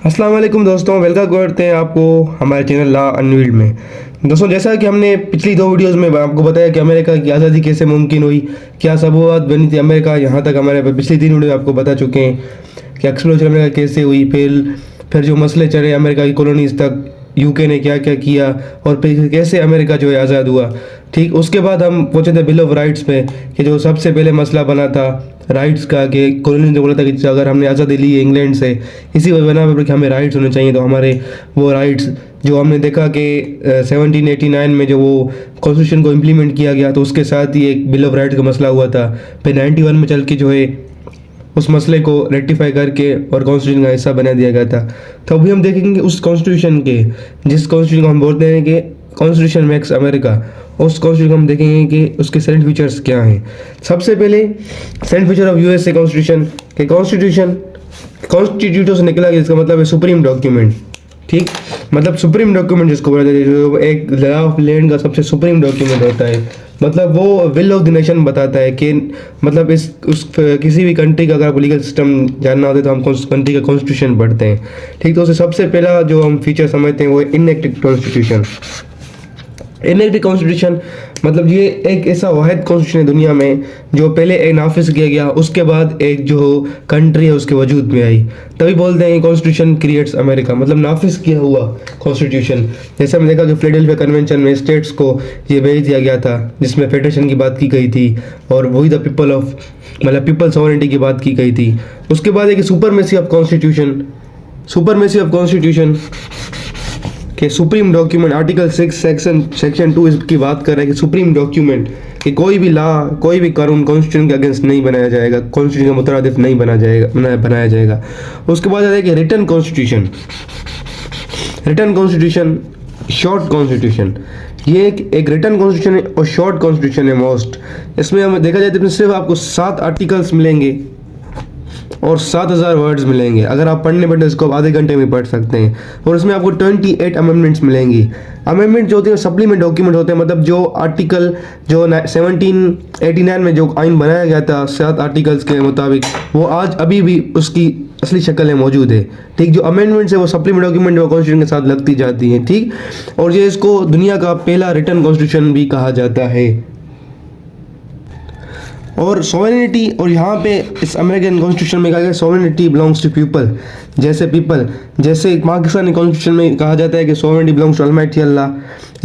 अस्सलाम वालेकुम दोस्तों, वेलकम करते हैं आपको हमारे चैनल लॉ अनवील्ड में। दोस्तों, जैसा कि हमने पिछली दो वीडियोस में आपको बताया कि अमेरिका की आज़ादी कैसे मुमकिन हुई, क्या सबूत बनी थी अमेरिका, यहाँ तक हमारे पिछली 3 वीडियो आपको बता चुके हैं कि एक्सप्लोजन अमेरिका कैसे हुई, फिर जो मसले चले अमेरिका की कॉलोनीज तक, यूके ने क्या क्या किया और फिर कैसे अमेरिका जो है आज़ाद हुआ। ठीक, उसके बाद हम पहुँचे थे बिल ऑफ राइट्स पे कि जो सबसे पहले मसला बना था राइट्स का, कि कॉलोनी ने बोला था कि अगर हमने आज़ादी ली है इंग्लैंड से, इसी बना पर कि हमें राइट्स होने चाहिए, तो हमारे वो राइट्स जो हमने देखा कि 1789 में जो वो कॉन्स्टिट्यूशन को इम्प्लीमेंट किया गया तो उसके साथ ही एक बिल ऑफ राइट्स का मसला हुआ था। फिर 91 में चल के जो है उस मसले को रेक्टिफाई करके और कॉन्स्टिट्यूशन का हिस्सा बना दिया गया था। तो अभी हम देखेंगे उस कॉन्स्टिट्यूशन के, जिस कॉन्स्टिट्यूशन को हम बोलते हैं कि कॉन्स्टिट्यूशन मेक्स अमेरिका, उस कॉन्स्टिट्यूशन को हम देखेंगे कि उसके सेलेक्ट फीचर्स क्या हैं। सबसे पहले select feature of USA constitution के कॉन्स्टिट्यूशन से निकला कि इसका मतलब है सुप्रीम डॉक्यूमेंट। ठीक, मतलब सुप्रीम डॉक्यूमेंट जिसको बोला जाता है, जो एक लॉ ऑफ लैंड का सबसे सुप्रीम डॉक्यूमेंट होता है, मतलब वो विल ऑफ द नेशन बताता है कि मतलब किसी भी कंट्री का अगर आपको लीगल सिस्टम जानना होता है तो हम कंट्री का कॉन्स्टिट्यूशन पढ़ते हैं। ठीक, तो उससे सबसे पहला जो हम फीचर समझते हैं वो है इनएक्टिव कॉन्स्टिट्यूशन। इनएक्टिव कॉन्स्टिट्यूशन मतलब ये एक ऐसा वाहिद कॉन्स्टिट्यूशन है दुनिया में जो पहले एक नाफिज किया गया, उसके बाद एक जो कंट्री है उसके वजूद में आई, तभी बोलते हैं कॉन्स्टिट्यूशन क्रिएट्स अमेरिका, मतलब नाफिज किया हुआ कॉन्स्टिट्यूशन। जैसे हमने देखा कि फिलाडेल्फिया कन्वेंशन में स्टेट्स को ये भेज दिया गया था जिसमें फेडरेशन की बात की गई थी और वही द पीपल ऑफ मतलब पीपल सॉवरेनिटी की बात की गई थी। उसके बाद एक सुपरमेसी ऑफ कॉन्स्टिट्यूशन कि सुप्रीम डॉक्यूमेंट आर्टिकल 6 सेक्शन 2 इसकी बात कर रहा है कि सुप्रीम डॉक्यूमेंट कि कोई भी लॉ, कोई भी कानून कॉन्स्टिट्यूशन के अगेंस्ट नहीं बनाया जाएगा, कॉन्स्टिट्यूशन के मुतरादिफ नहीं बनाया जाएगा। उसके बाद आता है कि रिटन कॉन्स्टिट्यूशन शॉर्ट कॉन्स्टिट्यूशन। ये एक रिटन कॉन्स्टिट्यूशन है और शॉर्ट कॉन्स्टिट्यूशन है मोस्ट। इसमें हमें देखा जाए तो सिर्फ आपको 7 आर्टिकल्स मिलेंगे और 7000 वर्ड्स मिलेंगे। अगर आप पढ़ने बैठे इसको आप आधे घंटे में पढ़ सकते हैं। और इसमें आपको 28 अमेंडमेंट्स मिलेंगी। अमेंडमेंट जो होते हैं सप्लीमेंट डॉक्यूमेंट होते हैं, मतलब जो आर्टिकल जो 1789 में जो आइन बनाया गया था 7 आर्टिकल्स के मुताबिक, वो आज अभी भी उसकी असली शक्ल में मौजूद है। ठीक, जो अमेंडमेंट्स है वो सप्लीमेंट डॉक्यूमेंट वो कॉन्स्टिट्यूशन के साथ लगती जाती हैं। ठीक, और ये इसको दुनिया का पहला रिटन कॉन्स्टिट्यूशन भी कहा जाता है। और सॉवरेनिटी, और यहाँ पे इस अमेरिकन कॉन्स्टिट्यूशन में कहा गया सॉवरेनिटी बिलोंग्स टू पीपल, जैसे पाकिस्तानी कॉन्स्टिट्यूशन में कहा जाता है कि सॉवरेनिटी बिलोंग्स टू अलमाइटी अल्लाह।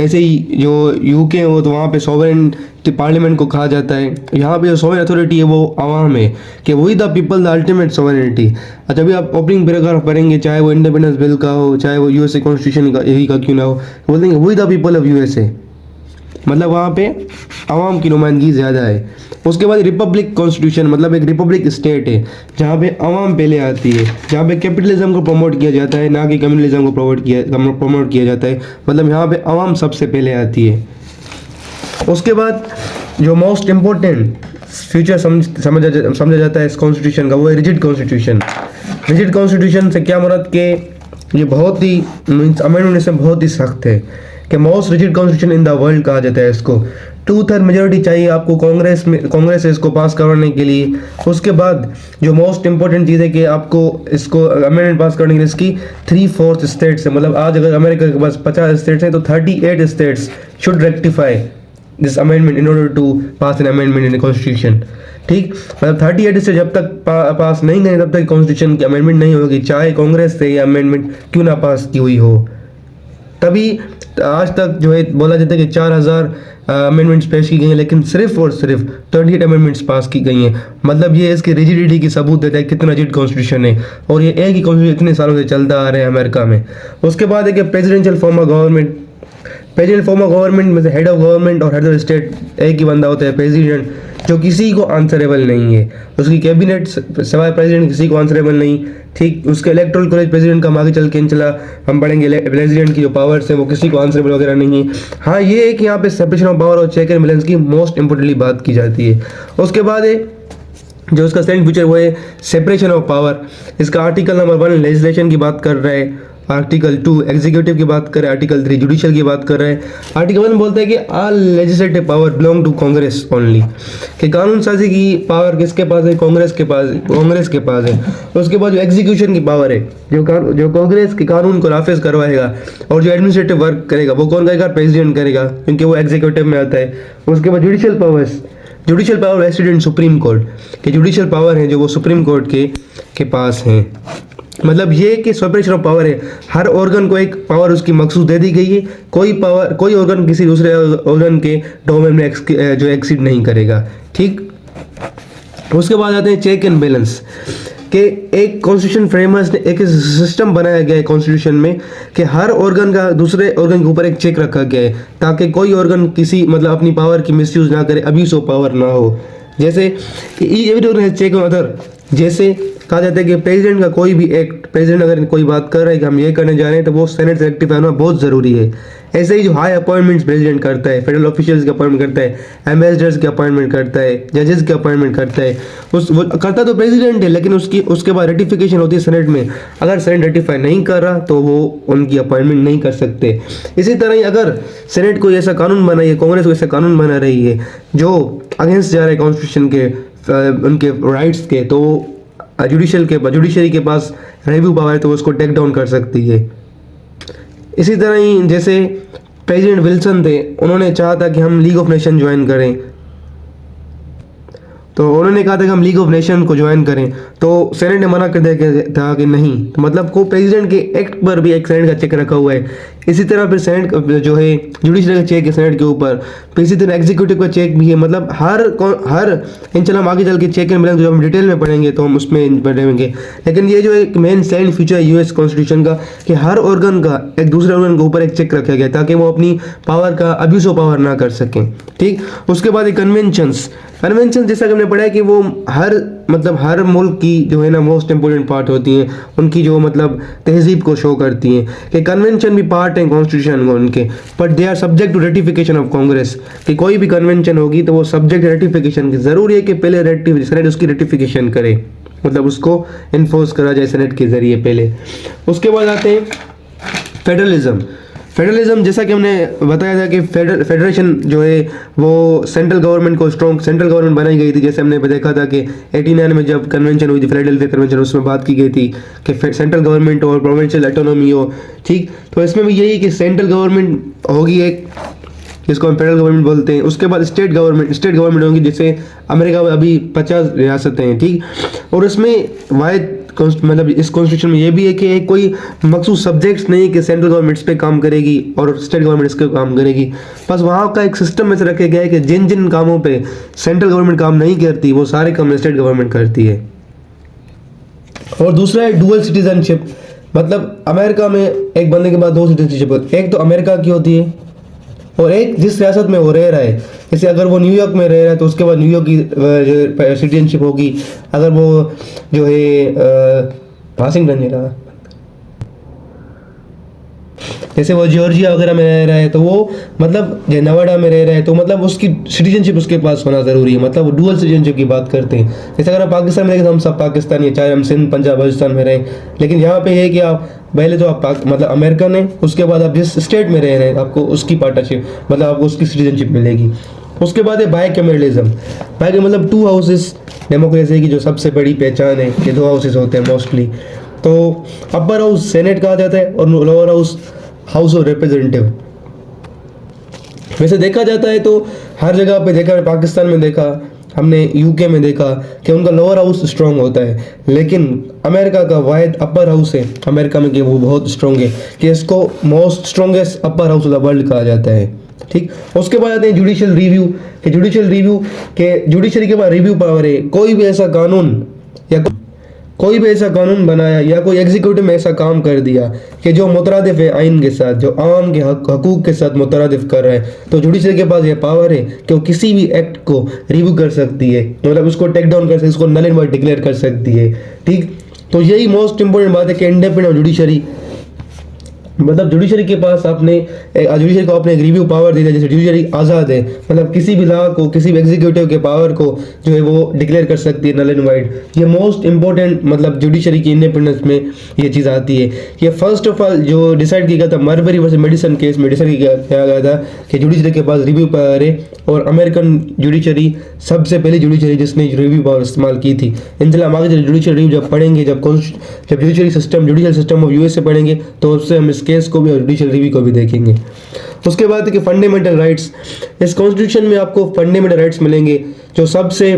ऐसे ही जो यूके हो तो वहाँ पे सॉवरेनिटी पार्लियामेंट को कहा जाता है। यहाँ पे जो सॉवरेन अथॉरिटी है वो आवाम है कि वही the people the ultimate sovereignty. अच्छा, अभी आप ओपनिंग पैराग्राफ पढ़ेंगे, चाहे वो इंडिपेंडेंस बिल का हो, चाहे वो यूएसए कॉन्स्टिट्यूशन का यही का क्यों ना हो, बोलते हैं वही द पीपल ऑफ यूएसए, मतलब वहाँ पे आवाम की नुमाइंदगी ज़्यादा है। उसके बाद रिपब्लिक कॉन्स्टिट्यूशन, मतलब एक रिपब्लिक स्टेट है जहाँ पे आवाम पहले आती है, जहाँ पे कैपिटलिज्म को प्रमोट किया जाता है, ना कि कम्युनलिज्म को प्रमोट किया जाता है, मतलब यहाँ पे आवाम सबसे पहले आती है। उसके बाद जो मोस्ट इम्पोर्टेंट फ्यूचर समझा जाता है इस कॉन्स्टिट्यूशन का वो है रिजिड कॉन्स्टिट्यूशन। रिजिड कॉन्स्टिट्यूशन से क्या मुराद कि ये बहुत ही अमेंडमेंट से बहुत ही सख्त है कि most rigid constitution in the world कहा जाता है इसको। 2/3 मेजोरिटी चाहिए आपको कांग्रेस से इसको पास करवाने के लिए। उसके बाद जो मोस्ट इंपॉर्टेंट चीज़ है कि आपको इसको अमेंडमेंट पास करने के लिए इसकी 3/4 स्टेट्स है, मतलब आज अगर अमेरिका के पास 50 स्टेट्स हैं तो 38 states should rectify this amendment in order to pass an amendment in the constitution. ठीक, मतलब 38 से जब तक पास नहीं करें तब तक कॉन्स्टिट्यूशन की अमेंडमेंट नहीं होगी, चाहे कांग्रेस से ये अमेंडमेंट क्यों ना पास की हुई हो। तभी आज तक जो है बोला जाता है कि 4000 अमेंडमेंट्स पेश की गई हैं, लेकिन सिर्फ और सिर्फ 38 अमेंडमेंट्स पास की गई हैं। मतलब ये इसकी रिजिडिटी की सबूत देता है कितना रिजिड कॉन्स्टिट्यूशन है, और ये एक ही कॉन्स्टिट्यूशन इतने सालों से चलता आ रहा है अमेरिका में। उसके बाद है कि प्रेसिडेंशियल फॉर्म ऑफ गवर्नमेंट में से हेड ऑफ गवर्नमेंट और हेड ऑफ स्टेट एक ही बंदा होता है, प्रेसिडेंट, जो किसी को आंसरेबल नहीं है। उसकी कैबिनेट सवाए प्रेसिडेंट किसी को आंसरेबल नहीं। ठीक, उसके इलेक्टोरल कॉलेज प्रेसिडेंट का आगे चल के इंशाल्लाह हम पढ़ेंगे, प्रेसिडेंट की जो पावर्स है वो किसी को आंसरेबल वगैरह नहीं है। हाँ, ये एक यहाँ पे सेपरेशन ऑफ पावर और चेक एंड बैलेंस की मोस्ट इंपोर्टेंटली बात की जाती है। उसके बाद है जो इसका सेकंड फीचर वो है सेपरेशन ऑफ पावर। इसका आर्टिकल नंबर 1 लेजिस्लेशन की बात कर रहा है आर्टिकल 2 एग्जीक्यूटिव की बात करें, आर्टिकल 3 जुडिशियल की बात कर रहे हैं। आर्टिकल 1 बोलता है कि all legislative power belong to Congress only, कि कानून साजी की पावर किसके पास है? कांग्रेस के पास है। उसके बाद जो एग्जीक्यूशन की पावर है, जो कांग्रेस के कानून को नाफिज करवाएगा और जो एडमिनिस्ट्रेटिव वर्क करेगा वो कौन करेगा? प्रेसिडेंट करेगा, क्योंकि वो एग्जीक्यूटिव में आता है। उसके बाद जुडिशियल पावर वेस्टेड इन सुप्रीम कोर्ट, कि जुडिशियल पावर है जो वो सुप्रीम कोर्ट के पास है। मतलब ये कि सेपरेशन ऑफ पावर है, हर ऑर्गन को एक पावर उसकी मखसूस दे दी गई है। कोई ऑर्गन किसी दूसरे ऑर्गन के डोमेन में जो एक्सीड नहीं करेगा। ठीक, उसके बाद आते हैं चेक एंड बैलेंस, कि एक कॉन्स्टिट्यूशन फ्रेमर्स ने एक सिस्टम बनाया गया है कॉन्स्टिट्यूशन में कि हर ऑर्गन का दूसरे ऑर्गन के ऊपर एक चेक रखा गया है, ताकि कोई ऑर्गन किसी मतलब अपनी पावर की मिसयूज ना करे, अब्यूज ऑफ पावर ना हो। जैसे कि every organ has check on other, जैसे कहा जाता है कि प्रेसिडेंट का कोई भी एक्ट, प्रेसिडेंट अगर कोई बात कर रहा है कि हम ये करने जा रहे हैं तो वो सेनेट से रेक्टिफाई होना बहुत ज़रूरी है। ऐसे ही जो हाई अपॉइंटमेंट्स प्रेसिडेंट करता है, फेडरल ऑफिशियल्स के अपॉइंटमेंट करता है, एम्बेसडर्स के अपॉइंटमेंट करता है, जजेस के अपॉइंटमेंट करता है, वो करता तो प्रेसिडेंट है, लेकिन उसके बाद रेटिफिकेशन होती है सेनेट में। अगर सेनेट रेटिफाई नहीं कर रहा तो वो उनकी अपॉइंटमेंट नहीं कर सकते। इसी तरह ही अगर सेनेट कोई ऐसा कानून बनाई है, कांग्रेस को ऐसा कानून बना रही है जो अगेंस्ट जा रहा है कॉन्स्टिट्यूशन के उनके राइट्स के, तो जुडिशरी के पास रिव्यू पावर है, तो उसको टेक डाउन कर सकती है। इसी तरह ही जैसे प्रेसिडेंट विल्सन थे, उन्होंने चाहा था कि हम लीग ऑफ नेशन ज्वाइन करें, तो उन्होंने कहा था कि हम लीग ऑफ नेशन को ज्वाइन करें, तो सेनेट ने मना कर दिया था कि नहीं। तो मतलब को प्रेसिडेंट के एक्ट पर भी एक सेनेट का चेक रखा हुआ है। इसी तरह फिर सेनेट जो है जुडिशरी का चेक है सेनेट के ऊपर, फिर इसी तरह एग्जीक्यूटिव का चेक भी है। मतलब हर इंशाल्लाह हम आगे चल के चेक एंड बैलेंस जो हम डिटेल में पढ़ेंगे तो हम उसमें पढ़ेंगे, लेकिन ये जो एक मेन स्टैंड फीचर है यूएस कॉन्स्टिट्यूशन का, कि हर ऑर्गन का एक दूसरे ऑर्गन के ऊपर एक चेक रखा गया ताकि वो अपनी पावर का अब्यूज ऑफ पावर ना कर सकें। ठीक, उसके बाद कन्वेंशन जैसा कि हमने पढ़ा है कि वो हर मुल्क की जो है ना मोस्ट इंपोर्टेंट पार्ट होती हैं, उनकी जो मतलब तहजीब को शो करती हैं, कि कन्वेंशन भी पार्ट हैं कॉन्स्टिट्यूशन को उनके, but they are subject to ratification of Congress, कि कोई भी कन्वेंशन होगी तो वो सब्जेक्ट रेटिफिकेशन की, ज़रूरी है कि पहले सेनेट उसकी रेटिफिकेशन करे, मतलब उसको इन्फोर्स करा जाए सेनेट के जरिए पहले। उसके बाद आते हैं फेडरलिज्म, जैसा कि हमने बताया था कि फेडरेशन जो है वो सेंट्रल गवर्नमेंट को स्ट्रॉन्ग सेंट्रल गवर्नमेंट बनाई गई थी। जैसे हमने देखा था कि 89 में जब कन्वेंशन हुई थी, फिलाडेल्फिया कन्वेंशन, उसमें बात की गई थी कि सेंट्रल गवर्नमेंट और प्रोविंशियल ऑटोनॉमी हो। ठीक, तो इसमें भी यही कि सेंट्रल गवर्नमेंट होगी एक, जिसको हम फेडरल गवर्नमेंट बोलते हैं। उसके बाद स्टेट गवर्नमेंट होंगी, जैसे अमेरिका में अभी 50 रियासतें हैं। ठीक, और इसमें वाहिद मतलब इस कॉन्स्टिट्यूशन में ये भी है कि कोई मखसूस सब्जेक्ट्स नहीं कि सेंट्रल गवर्नमेंट इस पे काम करेगी और स्टेट गवर्नमेंट इस पे काम करेगी, बस वहाँ का एक सिस्टम में से रखे गया है कि जिन जिन कामों पे सेंट्रल गवर्नमेंट काम नहीं करती वो सारे काम स्टेट गवर्नमेंट करती है। और दूसरा है डुअल सिटीजनशिप, मतलब अमेरिका में एक बंदे के बाद 2 सिटीजनशिप, एक तो अमेरिका की होती है और एक जिस रियासत में वो रह रहा है। जैसे अगर वो न्यूयॉर्क में रह रहा है तो उसके बाद न्यूयॉर्क की सिटीजनशिप होगी। अगर वो जो है वाशिंगटन नहीं रहा, जैसे वो जॉर्जिया वगैरह में रह रहा है तो वो मतलब जो नवाडा में रह रहा है तो मतलब उसकी सिटीजनशिप उसके पास होना ज़रूरी है। मतलब वो डुअल सिटीजनशिप की बात करते हैं। जैसे अगर आप पाकिस्तान में देखें तो हम सब पाकिस्तानी हैं, चाहे हम सिंध, पंजाब, बलूचिस्तान में रहें, लेकिन यहाँ पे है कि आप पहले तो आप मतलब अमेरिकन है, उसके बाद आप जिस स्टेट में रह रहे हैं आपको उसकी पार्टनरशिप मतलब आपको उसकी सिटीजनशिप मिलेगी। उसके बाद है बाइकैमरलिज्म, मतलब 2 हाउसेस डेमोक्रेसी की जो सबसे बड़ी पहचान है कि 2 हाउसेस होते हैं मोस्टली। तो अपर हाउस सेनेट कहा जाता है और लोअर हाउस ऑफ रिप्रेजेंटेटिव। वैसे देखा जाता है तो हर जगह पे देखा, पाकिस्तान में देखा, हमने यूके में देखा कि उनका लोअर हाउस स्ट्रॉन्ग होता है, लेकिन अमेरिका का वाहिद अपर हाउस है अमेरिका में कि वो बहुत स्ट्रॉन्ग है, कि इसको most strongest upper house of the world कहा जाता है। ठीक, उसके बाद आते हैं जुडिशियल रिव्यू के जुडिशरी के पास रिव्यू पावर है। कोई भी ऐसा कानून बनाया या कोई एग्जीक्यूटिव में ऐसा काम कर दिया कि जो मुतरादिफ है आइन के साथ, जो आवाम के हकूक के साथ मुतरादिफ कर रहा है, तो जुडिशरी के पास ये पावर है कि वो किसी भी एक्ट को रिव्यू कर सकती है, मतलब उसको टेक डाउन कर सकती है, उसको नल एंड वॉइड डिक्लेयर कर सकती है। ठीक, तो यही मोस्ट इंपोर्टेंट बात है कि इंडिपेंडेंट जुडिशरी मतलब जुडिशरी के पास आपने जुडिशरी को आपने एक रिव्यू पावर दे दिया, जैसे जुडिशरी आज़ाद है, मतलब किसी भी लॉ को, किसी भी एग्जीक्यूटिव के पावर को जो है वो डिक्लेयर कर सकती है नल एंड वाइड। ये मोस्ट इंपॉर्टेंट मतलब जुडिशरी की इंडिपेंडेंस में ये चीज़ आती है। ये फर्स्ट ऑफ ऑल जो डिसाइड किया गया था मरबरी वर्सेस मेडिसन केस में डिसाइड किया गया था कि जुडिशरी के पास रिव्यू पावर है, और अमेरिकन जुडिशरी सबसे पहली जुडिशरी जिसने रिव्यू पावर इस्तेमाल की थी। इंशाल्लाह हम आगे जुडिशरी रिव्यू जब पढ़ेंगे, जब judiciary system, judicial system of US से पढ़ेंगे, तो उससे हम इस केस को भी और जुडिशल रिव्यू को भी देखेंगे। उसके बाद है कि फंडामेंटल राइट्स। इस कॉन्स्टिट्यूशन में आपको फंडामेंटल राइट्स मिलेंगे। जो सबसे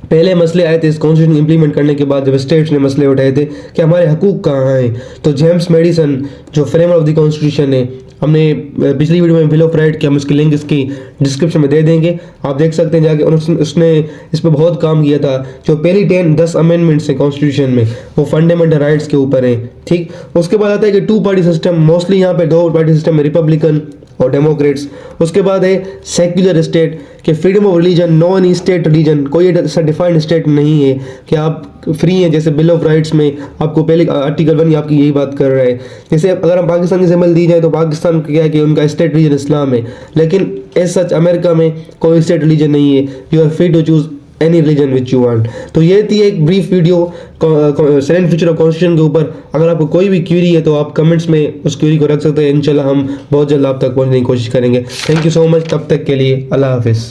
पहले मसले आए थे इस कॉन्स्टिट्यूशन इंप्लीमेंट करने के बाद, जब स्टेट्स ने मसले उठाए थे कि हमारे हकूक़ कहाँ हैं, तो जेम्स मेडिसन जो फ्रेमर ऑफ द कॉन्स्टिट्यूशन है, हमने पिछली वीडियो में बिल ऑफ राइट की हम इसकी लिंक इसकी डिस्क्रिप्शन में दे देंगे, आप देख सकते हैं जाके। और उसने इस पर बहुत काम किया था। जो पहली 10 अमेंडमेंट्स हैं कॉन्स्टिट्यूशन में वो फंडामेंटल राइट्स के ऊपर हैं, ठीक। उसके बाद आता है कि 2 पार्टी सिस्टम, मोस्टली यहाँ पे 2 पार्टी सिस्टम में, रिपब्लिकन और डेमोक्रेट्स। उसके बाद है सेक्युलर स्टेट कि freedom of religion, no any state religion, कोई ऐसा डिफाइंड स्टेट नहीं है कि आप फ्री हैं। जैसे बिल ऑफ राइट्स में आपको पहले आर्टिकल 1 आपकी यही बात कर रहा है। जैसे अगर हम पाकिस्तान की एग्जाम्पल दी जाए तो पाकिस्तान क्या है कि उनका स्टेट रिलीजन इस्लाम है, लेकिन एज सच अमेरिका में कोई स्टेट रिलीजन नहीं है। You are free to choose any religion which you want. तो ये थी एक brief video salient features of constitution के ऊपर। अगर आपको कोई भी क्वेरी है तो आप कमेंट्स में उस क्वेरी को रख सकते हैं। इंशाल्लाह हम बहुत जल्द आप तक पहुंचने की कोशिश करेंगे। Thank you so much. तब तक के लिए अल्लाह हाफिज़।